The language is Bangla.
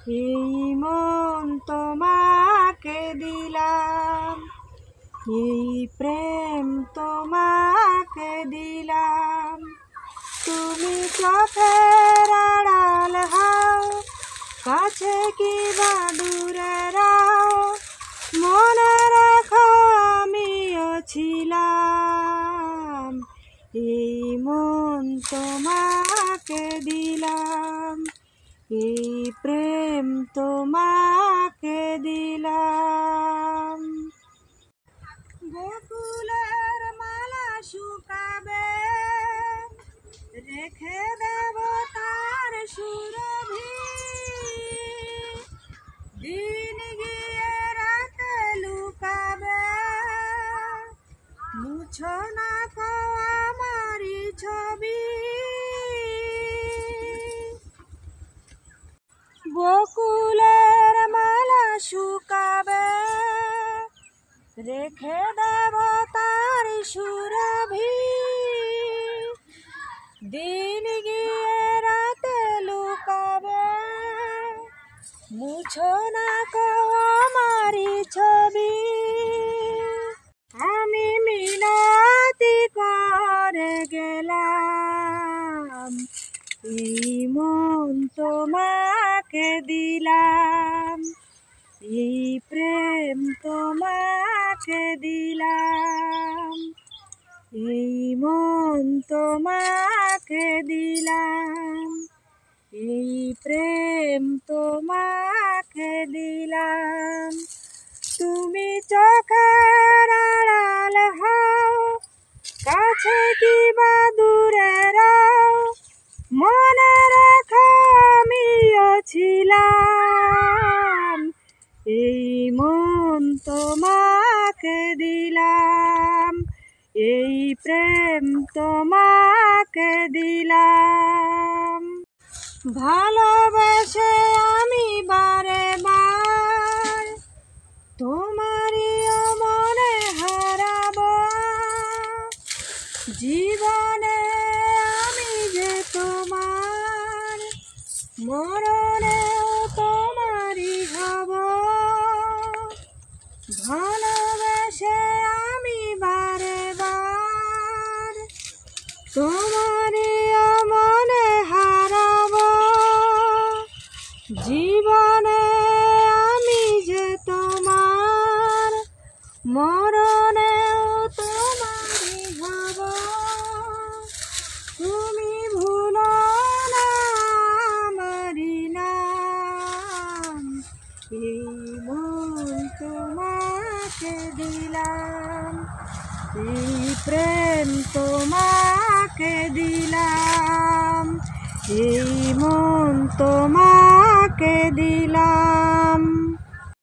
এই মন তোমাকে দিলাম, এই প্রেম তোমাকে দিলাম। তুমি চোখের আড়াল হও, কাছে কি বা দূরে রাও, মনে রাখো আমিও ছিলাম। এই মন তোমাকে দিলাম, এই প্রেম তোমাকে দিলাম। বকুলের মালা শুকাবে, রেখে দেব তার সুরভি। দিন গিয়ে রাতে লুকাবে, মুছো না কো আমারি ছবি। বকুলের মালা শুকাবে, রেখে দেব তার সুরভি। দিন গিয়ে রাতে লুকাবে, মুছো না কো আমারি ছবি। আমি মিনতি করে গেলাম, এই মন তোমাকে দিলাম, এই প্রেম তোমাকে দিলাম। এই মন তোমাকে দিলাম, এই প্রেম তোমাকে দিলাম। তুমি চোখের আড়াল হও, কাছে কি বা দূরে রাও, মনে রেখো আমিও ছিলাম। এই মন তোমাকে দিলাম, এই প্রেম তোমাকে দিলাম। ভালোবেসে আমি বারে বার তোমারই মনে হারাবো। জীবনে আমি যে তোমার, মরণেও তোমারই হব। ভালোবেসে আমি বারে বার তোমারই মনে হারাবো। জীবনে আমি যে তোমার, মরণেও তোমারই হব। তুমি ভুলো না আমারি নাম, এই মন তোমাকে দিলাম, এই প্রেম তোমাকে দিলাম, এই মন তোমাকে দিলাম।